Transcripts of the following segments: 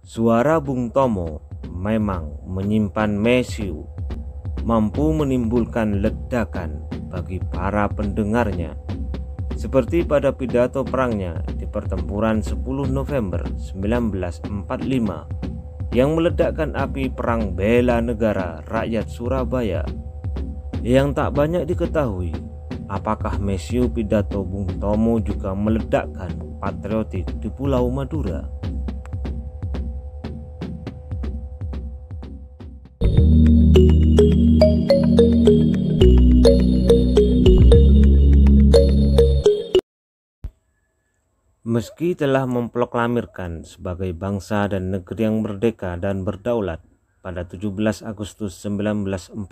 Suara Bung Tomo memang menyimpan mesiu, mampu menimbulkan ledakan bagi para pendengarnya, seperti pada pidato perangnya di pertempuran 10 November 1945 yang meledakkan api perang bela negara rakyat Surabaya. Yang tak banyak diketahui, apakah mesiu pidato Bung Tomo juga meledakkan patriotik di Pulau Madura? Meski telah memproklamirkan sebagai bangsa dan negeri yang merdeka dan berdaulat pada 17 Agustus 1945,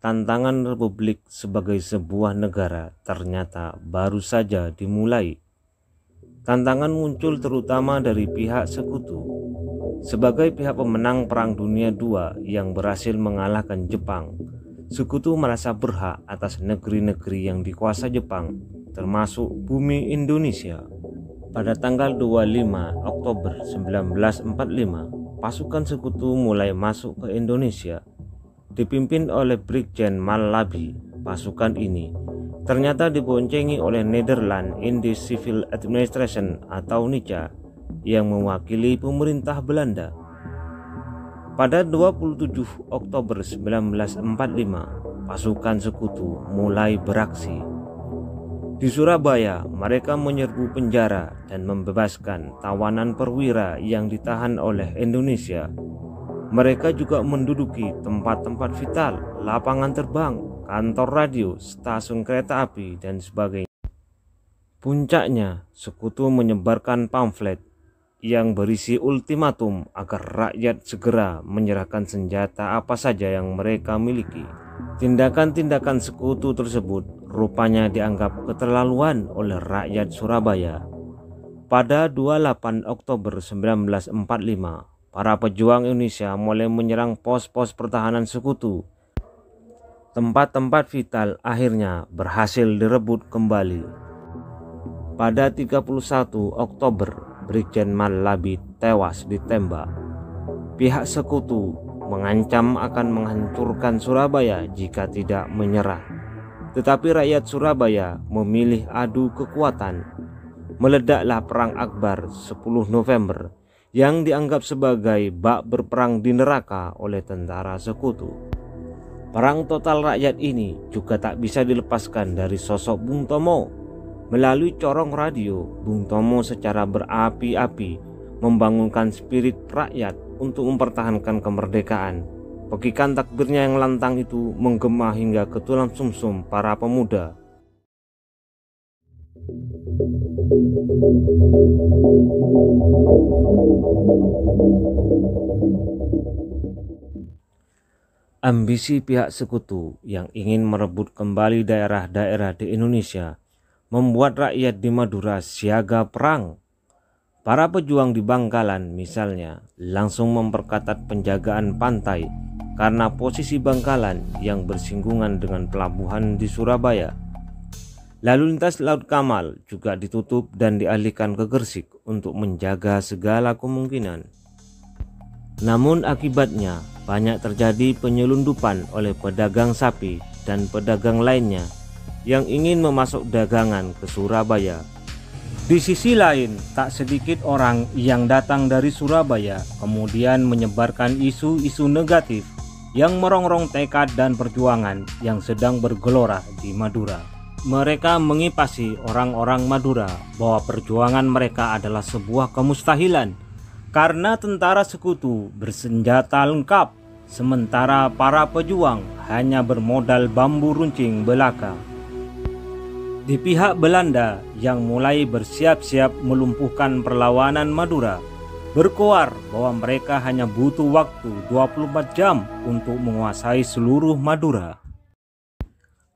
tantangan Republik sebagai sebuah negara ternyata baru saja dimulai. Tantangan muncul terutama dari pihak sekutu. Sebagai pihak pemenang Perang Dunia II yang berhasil mengalahkan Jepang, sekutu merasa berhak atas negeri-negeri yang dikuasai Jepang, termasuk bumi Indonesia. Pada tanggal 25 Oktober 1945, pasukan sekutu mulai masuk ke Indonesia. Dipimpin oleh Brigjen Mallabi, pasukan ini ternyata diboncengi oleh Netherlands Indies Civil Administration atau NICA yang mewakili pemerintah Belanda. Pada 27 Oktober 1945, pasukan sekutu mulai beraksi. Di Surabaya, mereka menyerbu penjara dan membebaskan tawanan perwira yang ditahan oleh Indonesia. Mereka juga menduduki tempat-tempat vital, lapangan terbang, kantor radio, stasiun kereta api, dan sebagainya. Puncaknya, sekutu menyebarkan pamflet yang berisi ultimatum agar rakyat segera menyerahkan senjata apa saja yang mereka miliki. Tindakan-tindakan sekutu tersebut rupanya dianggap keterlaluan oleh rakyat Surabaya. Pada 28 Oktober 1945, para pejuang Indonesia mulai menyerang pos-pos pertahanan sekutu. Tempat-tempat vital akhirnya berhasil direbut kembali. Pada 31 Oktober, Brigjen Mallabi tewas ditembak. Pihak sekutu mengancam akan menghancurkan Surabaya jika tidak menyerah. Tetapi rakyat Surabaya memilih adu kekuatan. Meledaklah Perang Akbar 10 November yang dianggap sebagai bak berperang di neraka oleh tentara sekutu. Perang total rakyat ini juga tak bisa dilepaskan dari sosok Bung Tomo. Melalui corong radio, Bung Tomo secara berapi-api membangunkan spirit rakyat untuk mempertahankan kemerdekaan. Pekikan takbirnya yang lantang itu menggema hingga ke tulang sumsum para pemuda. Ambisi pihak sekutu yang ingin merebut kembali daerah-daerah di Indonesia membuat rakyat di Madura siaga perang. Para pejuang di Bangkalan misalnya langsung memperketat penjagaan pantai karena posisi Bangkalan yang bersinggungan dengan pelabuhan di Surabaya. Lalu lintas Laut Kamal juga ditutup dan dialihkan ke Gresik untuk menjaga segala kemungkinan. Namun akibatnya banyak terjadi penyelundupan oleh pedagang sapi dan pedagang lainnya yang ingin memasuk dagangan ke Surabaya. Di sisi lain, tak sedikit orang yang datang dari Surabaya kemudian menyebarkan isu-isu negatif yang merongrong tekad dan perjuangan yang sedang bergelora di Madura. Mereka mengipasi orang-orang Madura bahwa perjuangan mereka adalah sebuah kemustahilan karena tentara sekutu bersenjata lengkap, sementara para pejuang hanya bermodal bambu runcing belaka. Di pihak Belanda yang mulai bersiap-siap melumpuhkan perlawanan Madura, berkoar bahwa mereka hanya butuh waktu 24 jam untuk menguasai seluruh Madura.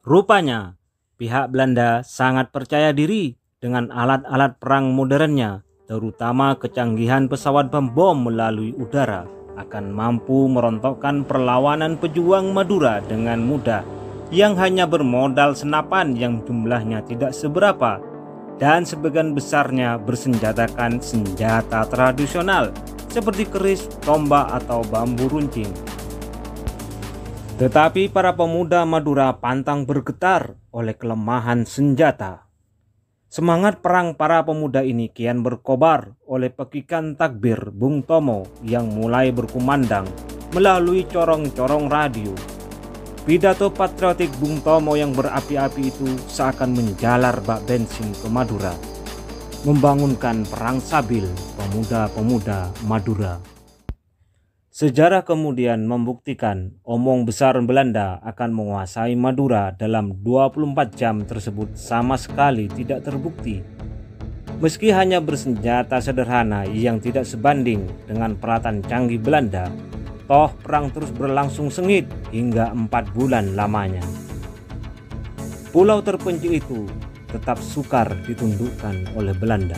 Rupanya, pihak Belanda sangat percaya diri dengan alat-alat perang modernnya, terutama kecanggihan pesawat bom melalui udara, akan mampu merontokkan perlawanan pejuang Madura dengan mudah, yang hanya bermodal senapan yang jumlahnya tidak seberapa dan sebagian besarnya bersenjatakan senjata tradisional seperti keris, tombak, atau bambu runcing. Tetapi para pemuda Madura pantang bergetar oleh kelemahan senjata. Semangat perang para pemuda ini kian berkobar oleh pekikan takbir Bung Tomo yang mulai berkumandang melalui corong-corong radio. Pidato patriotik Bung Tomo yang berapi-api itu seakan menjalar bak bensin ke Madura, membangunkan perang sabil pemuda-pemuda Madura. Sejarah kemudian membuktikan omong besar Belanda akan menguasai Madura dalam 24 jam tersebut sama sekali tidak terbukti. Meski hanya bersenjata sederhana yang tidak sebanding dengan peralatan canggih Belanda, toh perang terus berlangsung sengit hingga 4 bulan lamanya. Pulau terpencil itu tetap sukar ditundukkan oleh Belanda.